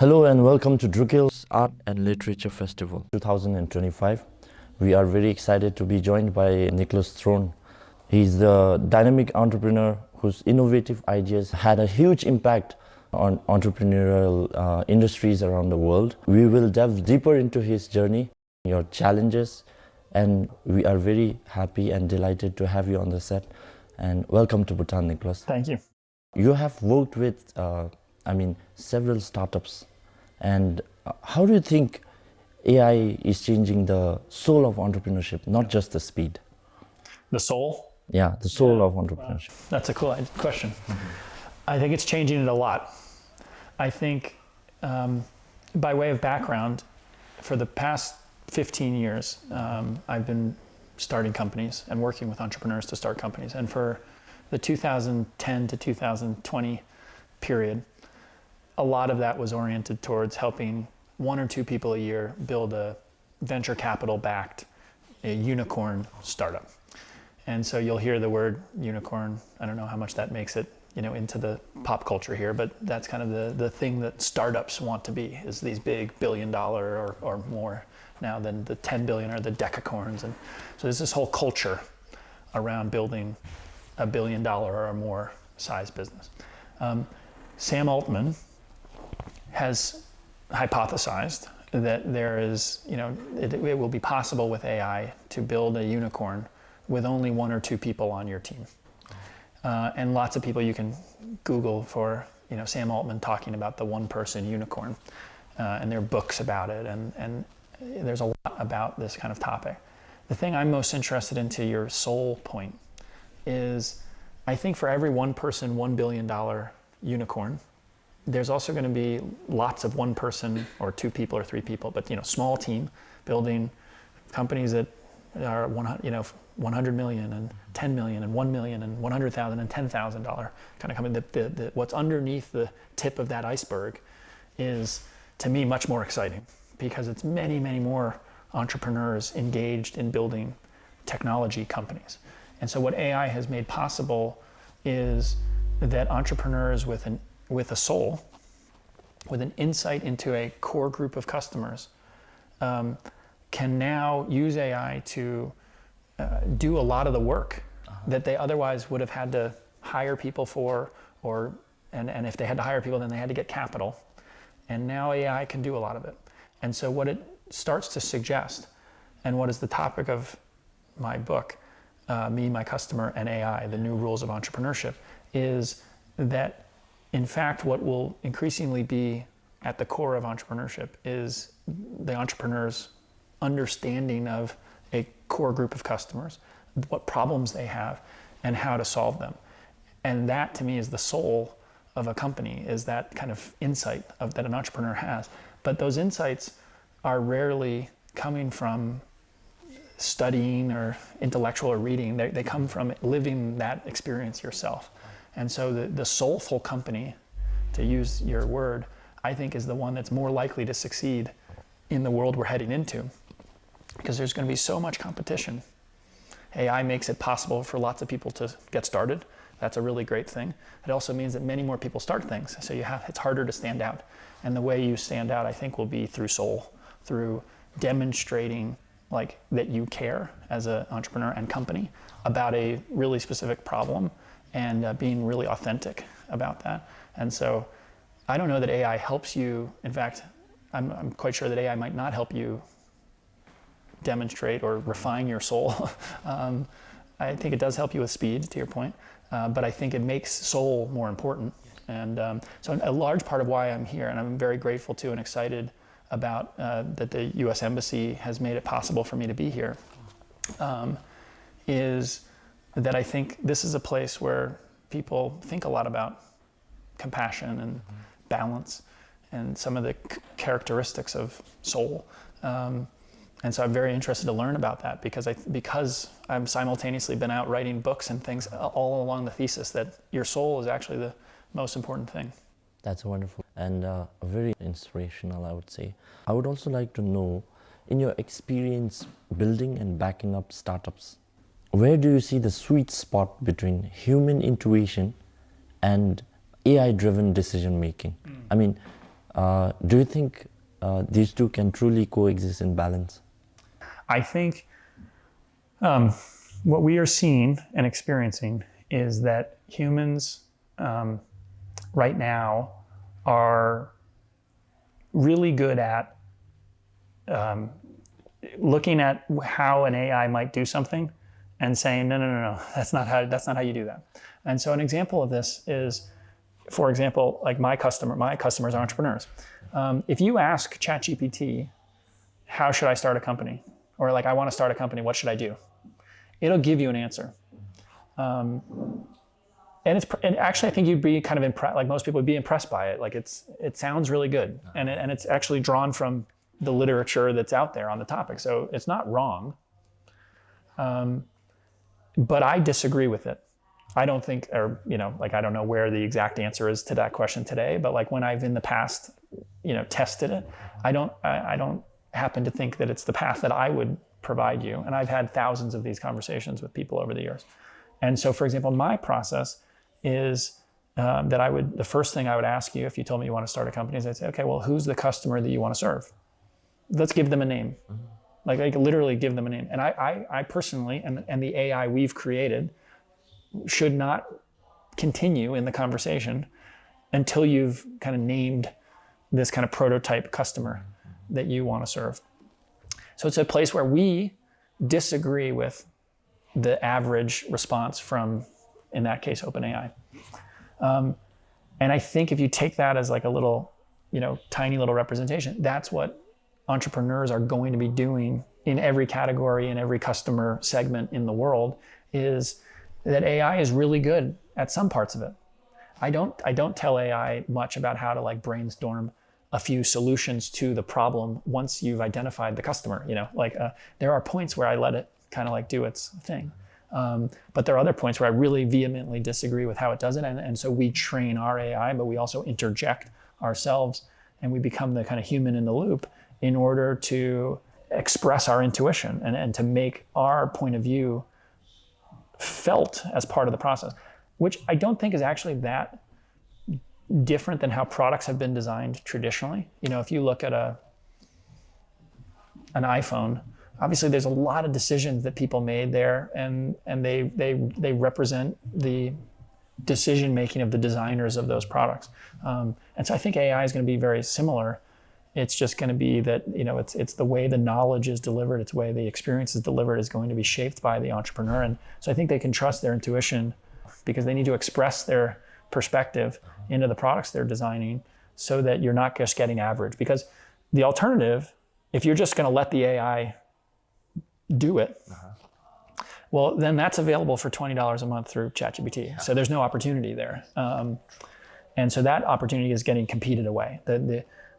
Hello and welcome to Drukyul's Art and Literature Festival 2025. We are very excited to be joined by Nicholas Thorne. He's the dynamic entrepreneur whose innovative ideas had a huge impact on entrepreneurial industries around the world. We will delve deeper into his journey, your challenges, and we are very happy and delighted to have you on the set. And welcome to Bhutan, Nicholas. Thank you. You have worked with, several startups. And how do you think AI is changing the soul of entrepreneurship, not just the speed? The soul? Yeah, the soul of entrepreneurship. That's a cool question. I think it's changing it a lot. I think, by way of background, for the past 15 years, I've been starting companies and working with entrepreneurs to start companies. And for the 2010 to 2020 period, a lot of that was oriented towards helping one or two people a year build a venture capital backed, a unicorn startup. And so you'll hear the word unicorn. I don't know how much that makes it, into the pop culture here, but that's kind of the thing that startups want to be, is these big $1 billion or more now than the 10 billion or the decacorns. And so there's this whole culture around building a $1 billion or more size business. Sam Altman has hypothesized that there is, it will be possible with AI to build a unicorn with only one or two people on your team. And lots of people you can Google for, Sam Altman talking about the one person unicorn. And there are books about it, and there's a lot about this kind of topic. The thing I'm most interested in, to your soul point, is I think for every one person, $1 billion unicorn, there's also going to be lots of one person or two people or three people, but small team building companies that are 100 million and 10 million and 1 million and 100,000 and $10,000 kind of company. What's underneath the tip of that iceberg is, to me, much more exciting, because it's many, many more entrepreneurs engaged in building technology companies. And so what AI has made possible is that entrepreneurs with a soul, with an insight into a core group of customers, can now use AI to do a lot of the work that they otherwise would have had to hire people for, and if they had to hire people, then they had to get capital. And now AI can do a lot of it. And so what it starts to suggest, and what is the topic of my book, Me, My Customer, and AI, The New Rules of Entrepreneurship, is that in fact, what will increasingly be at the core of entrepreneurship is the entrepreneur's understanding of a core group of customers, what problems they have, and how to solve them. And that, to me, is the soul of a company, is that kind of insight that an entrepreneur has. But those insights are rarely coming from studying or intellectual or reading. They come from living that experience yourself. And so the soulful company, to use your word, I think is the one that's more likely to succeed in the world we're heading into, because there's going to be so much competition. AI makes it possible for lots of people to get started. That's a really great thing. It also means that many more people start things, so it's harder to stand out. And the way you stand out, I think, will be through soul, through demonstrating that you care as an entrepreneur and company about a really specific problem, and being really authentic about that. And so I don't know that AI helps you. In fact, I'm quite sure that AI might not help you demonstrate or refine your soul. I think it does help you with speed, to your point, but I think it makes soul more important. And so a large part of why I'm here, and I'm very grateful to and excited about that the US Embassy has made it possible for me to be here, is that I think this is a place where people think a lot about compassion and balance and some of the characteristics of soul. And so I'm very interested to learn about that, because I've simultaneously been out writing books and things all along the thesis that your soul is actually the most important thing. That's wonderful and very inspirational, I would say. I would also like to know, in your experience building and backing up startups, where do you see the sweet spot between human intuition and AI-driven decision making? I mean, Do you think these two can truly coexist in balance? I think what we are seeing and experiencing is that humans right now are really good at looking at how an AI might do something and saying, no, that's not how you do that. And so an example of this is, for example, like my customers are entrepreneurs. If you ask ChatGPT, how should I start a company? Or like, I want to start a company, what should I do? It'll give you an answer. And actually, I think you'd be kind of impressed, like most people would be impressed by it. Like it sounds really good. And it's actually drawn from the literature that's out there on the topic. So it's not wrong. But I disagree with it. I don't think, or, like, I don't know where the exact answer is to that question today, but like when I've in the past, tested it, I don't happen to think that it's the path that I would provide you. And I've had thousands of these conversations with people over the years. And so, for example, my process is that the first thing I would ask you if you told me you want to start a company is I'd say, okay, well, who's the customer that you want to serve? Let's give them a name. Mm-hmm. Like literally give them a name. And I personally, and the AI we've created should not continue in the conversation until you've kind of named this kind of prototype customer that you want to serve. So it's a place where we disagree with the average response from, in that case, OpenAI. And I think if you take that as like a little, tiny little representation, that's what entrepreneurs are going to be doing in every category, in every customer segment in the world, is that AI is really good at some parts of it. I don't tell AI much about how to like brainstorm a few solutions to the problem once you've identified the customer. There are points where I let it kind of like do its thing. But there are other points where I really vehemently disagree with how it does it. And so we train our AI, but we also interject ourselves and we become the kind of human in the loop in order to express our intuition and to make our point of view felt as part of the process, which I don't think is actually that different than how products have been designed traditionally. If you look at an iPhone, obviously there's a lot of decisions that people made there, and they represent the decision making of the designers of those products. And so I think AI is going to be very similar. It's just going to be that, it's the way the knowledge is delivered, it's the way the experience is delivered is going to be shaped by the entrepreneur. And so I think they can trust their intuition because they need to express their perspective into the products they're designing so that you're not just getting average. Because the alternative, if you're just going to let the AI do it, well, then that's available for $20 a month through ChatGPT. Yeah. So there's no opportunity there. And so that opportunity is getting competed away.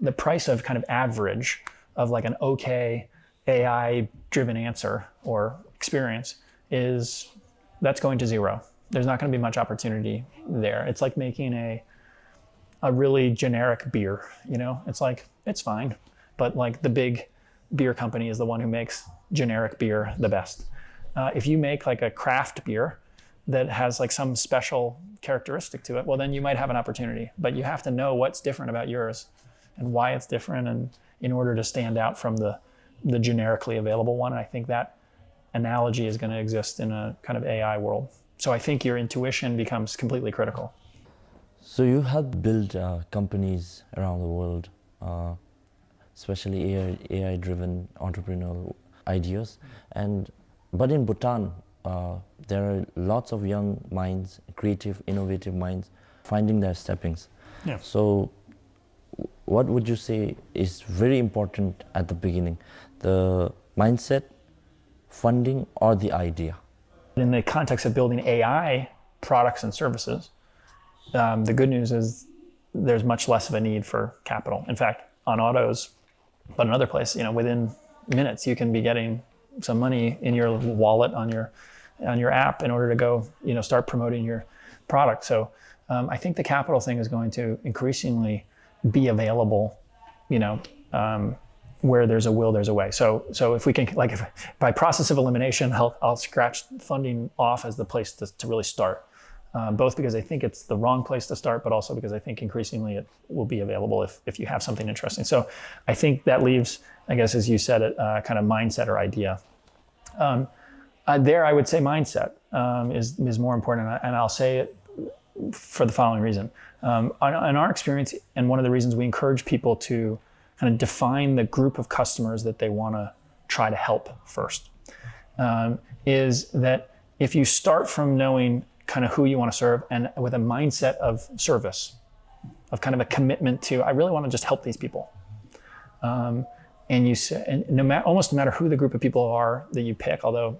The price of kind of average of like an okay AI-driven answer or experience that's going to zero. There's not going to be much opportunity there. It's like making a really generic beer, It's like, it's fine, but like the big beer company is the one who makes generic beer the best. If you make like a craft beer that has like some special characteristic to it, well, then you might have an opportunity, but you have to know what's different about yours and why it's different, and in order to stand out from the generically available one. And I think that analogy is going to exist in a kind of AI world. So I think your intuition becomes completely critical. So you help build companies around the world, especially AI-driven entrepreneurial ideas. But in Bhutan, there are lots of young minds, creative, innovative minds, finding their steppings. Yeah. So what would you say is very important at the beginning? The mindset, funding, or the idea? In the context of building AI products and services, the good news is there's much less of a need for capital. In fact, on Audos, but another place, within minutes, you can be getting some money in your wallet on your app in order to go, start promoting your product. So I think the capital thing is going to increasingly be available, where there's a will, there's a way. So if we can, like, if by process of elimination, I'll scratch funding off as the place to really start. both because I think it's the wrong place to start, but also because I think increasingly it will be available if you have something interesting. So I think that leaves, I guess, as you said, a kind of mindset or idea. There, I would say mindset is more important, and I'll say it for the following reason. In our experience, and one of the reasons we encourage people to kind of define the group of customers that they want to try to help first, is that if you start from knowing kind of who you want to serve and with a mindset of service, of kind of a commitment to, I really want to just help these people. And you say, and almost no matter who the group of people are that you pick, although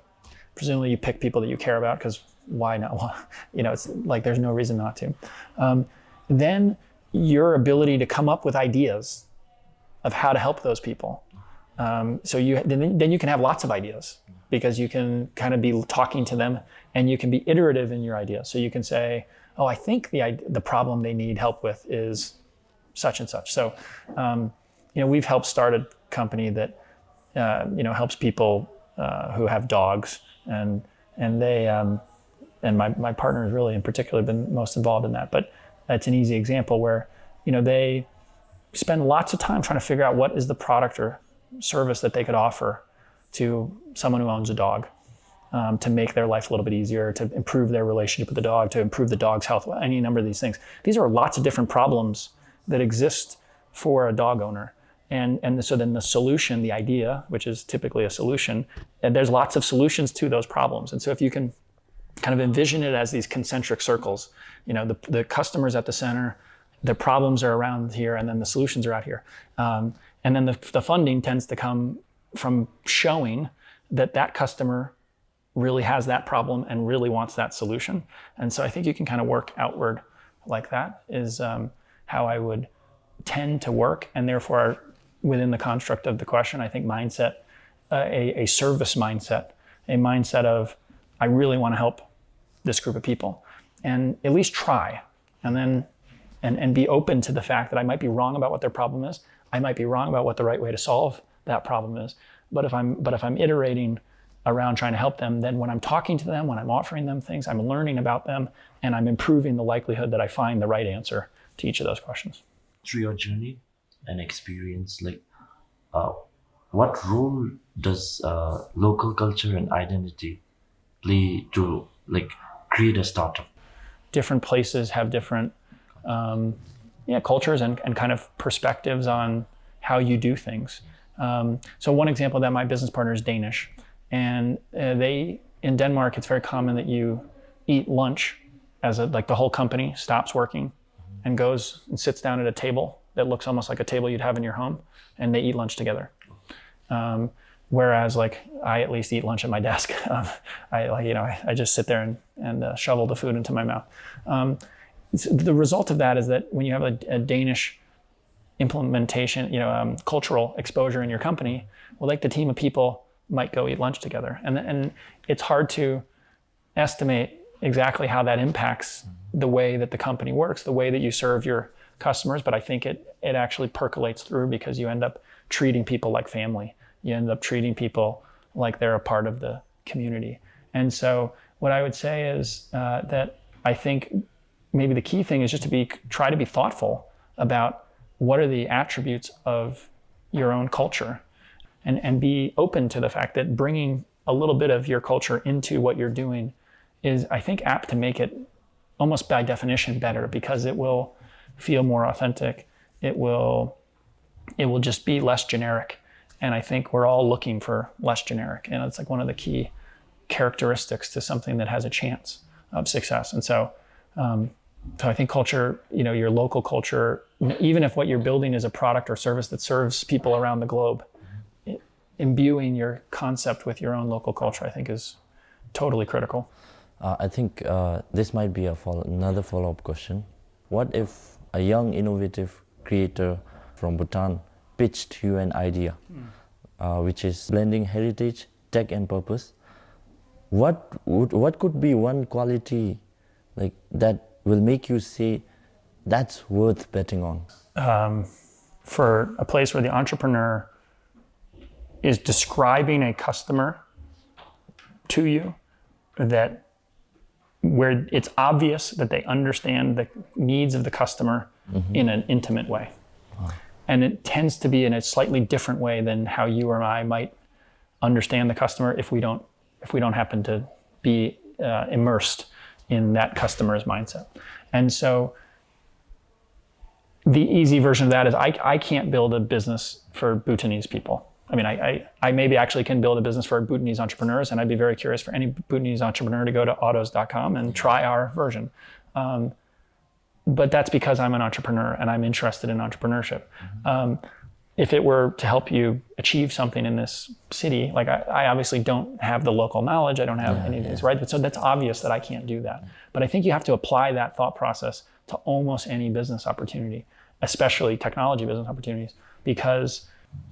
presumably you pick people that you care about, because why not? Well, it's like there's no reason not to. Then your ability to come up with ideas of how to help those people. So then you can have lots of ideas, because you can kind of be talking to them, and you can be iterative in your ideas. So you can say, oh, I think the problem they need help with is such and such. So, we've helped start a company that, helps people who have dogs, and they, and my partner has really in particular been most involved in that. But it's an easy example where, they spend lots of time trying to figure out what is the product or service that they could offer to someone who owns a dog, to make their life a little bit easier, to improve their relationship with the dog, to improve the dog's health, any number of these things. These are lots of different problems that exist for a dog owner. And so then the solution, the idea, which is typically a solution, and there's lots of solutions to those problems. And so if you can kind of envision it as these concentric circles, the customer's at the center, the problems are around here, and then the solutions are out here. And then the funding tends to come from showing that customer really has that problem and really wants that solution. And so I think you can kind of work outward like that is how I would tend to work. And therefore, within the construct of the question, I think mindset, a service mindset, a mindset of, I really want to help this group of people, and at least try, and then and be open to the fact that I might be wrong about what their problem is. I might be wrong about what the right way to solve that problem is. But if I'm iterating around trying to help them, then when I'm talking to them, when I'm offering them things, I'm learning about them, and I'm improving the likelihood that I find the right answer to each of those questions. Through your journey and experience, what role does local culture and identity play to create a startup? Different places have different cultures and kind of perspectives on how you do things. So one example that my business partner is Danish, and in Denmark, it's very common that you eat lunch as the whole company stops working and goes and sits down at a table that looks almost like a table you'd have in your home, and they eat lunch together. Whereas I at least eat lunch at my desk. I just sit there and shovel the food into my mouth. The result of that is that when you have a Danish implementation, cultural exposure in your company, well, the team of people might go eat lunch together. And it's hard to estimate exactly how that impacts the way that the company works, the way that you serve your customers. But I think it actually percolates through, because you end up treating people like family. You end up treating people like they're a part of the community. And so what I would say is that I think maybe the key thing is just try to be thoughtful about what are the attributes of your own culture, and be open to the fact that bringing a little bit of your culture into what you're doing is, I think, apt to make it almost by definition better, because it will feel more authentic. It will just be less generic. And I think we're all looking for less generic. And it's one of the key characteristics to something that has a chance of success. And so I think culture, your local culture, even if what you're building is a product or service that serves people around the globe, imbuing your concept with your own local culture, I think, is totally critical. I think this might be another follow-up question. What if a young, innovative creator from Bhutan pitched you an idea, which is blending heritage, tech, and purpose? What could be one quality that will make you say that's worth betting on? For a place where the entrepreneur is describing a customer to you that where it's obvious that they understand the needs of the customer in an intimate way. And it tends to be in a slightly different way than how you or I might understand the customer if we don't happen to be immersed in that customer's mindset. And so the easy version of that is I can't build a business for Bhutanese people. I mean, I maybe actually can build a business for Bhutanese entrepreneurs, and I'd be very curious for any Bhutanese entrepreneur to go to audos.com and try our version. But that's because I'm an entrepreneur and I'm interested in entrepreneurship. If it were to help you achieve something in this city, like I obviously don't have the local knowledge, I don't have any of these, right? But so that's obvious that I can't do that. But I think you have to apply that thought process to almost any business opportunity, especially technology business opportunities, because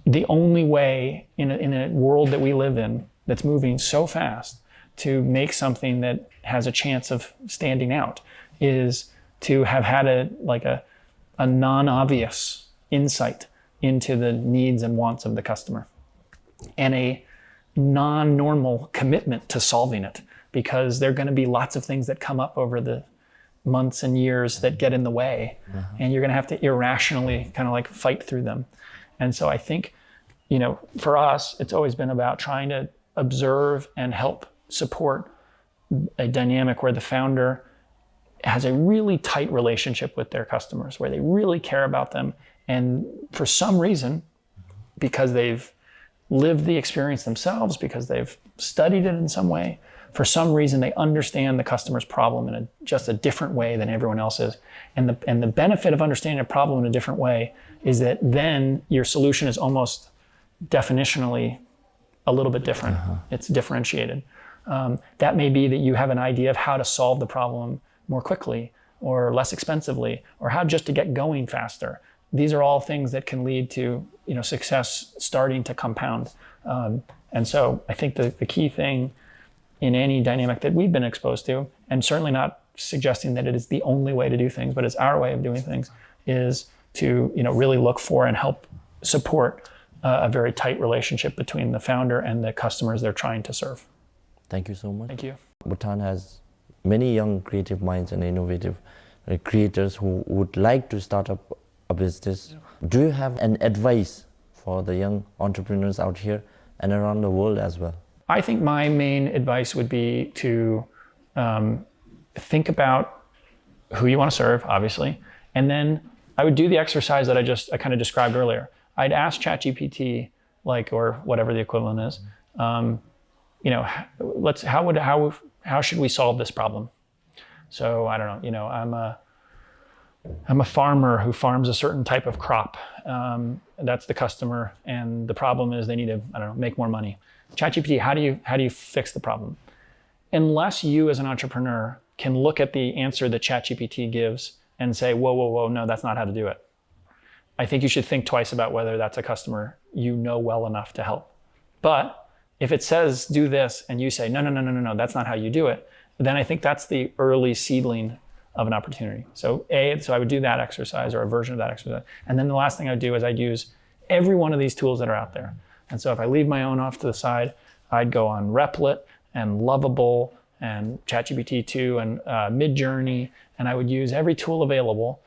the only way in a world that we live in that's moving so fast to make something that has a chance of standing out is to have had a non-obvious insight into the needs and wants of the customer and a non-normal commitment to solving it, because there are going to be lots of things that come up over the months and years that get in the way, and you're going to have to irrationally kind of like fight through them. And so I think, for us, it's always been about trying to observe and help support a dynamic where the founder has a really tight relationship with their customers, where they really care about them. And for some reason, because they've lived the experience themselves, because they've studied it in some way, for some reason they understand the customer's problem in just a different way than everyone else is. And the benefit of understanding a problem in a different way is that then your solution is almost definitionally a little bit different. It's differentiated. That may be that you have an idea of how to solve the problem more quickly or less expensively, or how just to get going faster. These are all things that can lead to success starting to compound. And so I think the key thing in any dynamic that we've been exposed to, and certainly not suggesting that it is the only way to do things, but it's our way of doing things, is to really look for and help support a very tight relationship between the founder and the customers they're trying to serve. Thank you so much. Thank you. Bhutan has many young creative minds and innovative creators who would like to start up a business. Do you have an advice for the young entrepreneurs out here and around the world as well? I think my main advice would be to think about who you want to serve, obviously, and then I would do the exercise that I kind of described earlier. I'd ask ChatGPT, or whatever the equivalent is, how should we solve this problem? So I don't know, I'm a farmer who farms a certain type of crop. That's the customer, and the problem is they need to, make more money. ChatGPT, how do you fix the problem? Unless you as an entrepreneur can look at the answer that ChatGPT gives and say, whoa, no, that's not how to do it. I think you should think twice about whether that's a customer you know well enough to help. But if it says do this and you say, no, that's not how you do it, then I think that's the early seedling of an opportunity. So I would do that exercise, or a version of that exercise. And then the last thing I'd do is I'd use every one of these tools that are out there. And so if I leave my own off to the side, I'd go on Replit and Lovable and ChatGPT-2 and Midjourney, and I would use every tool available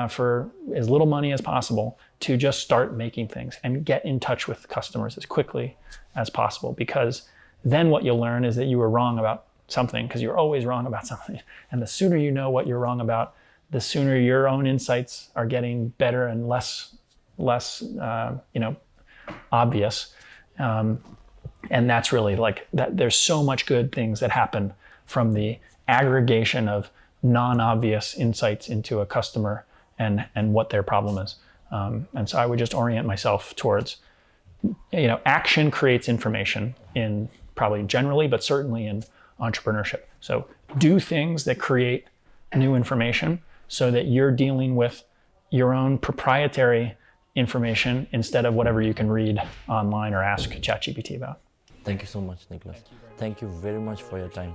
for as little money as possible to just start making things and get in touch with customers as quickly as possible. Because then what you'll learn is that you were wrong about something, because you're always wrong about something. And the sooner you know what you're wrong about, the sooner your own insights are getting better and less obvious. And that's really that. There's so much good things that happen from the aggregation of non-obvious insights into a customer and what their problem is. And so I would just orient myself towards, action creates information in probably generally, but certainly in entrepreneurship. So do things that create new information so that you're dealing with your own proprietary information instead of whatever you can read online or ask ChatGPT about. Thank you so much, Nicholas. Thank you very much for your time.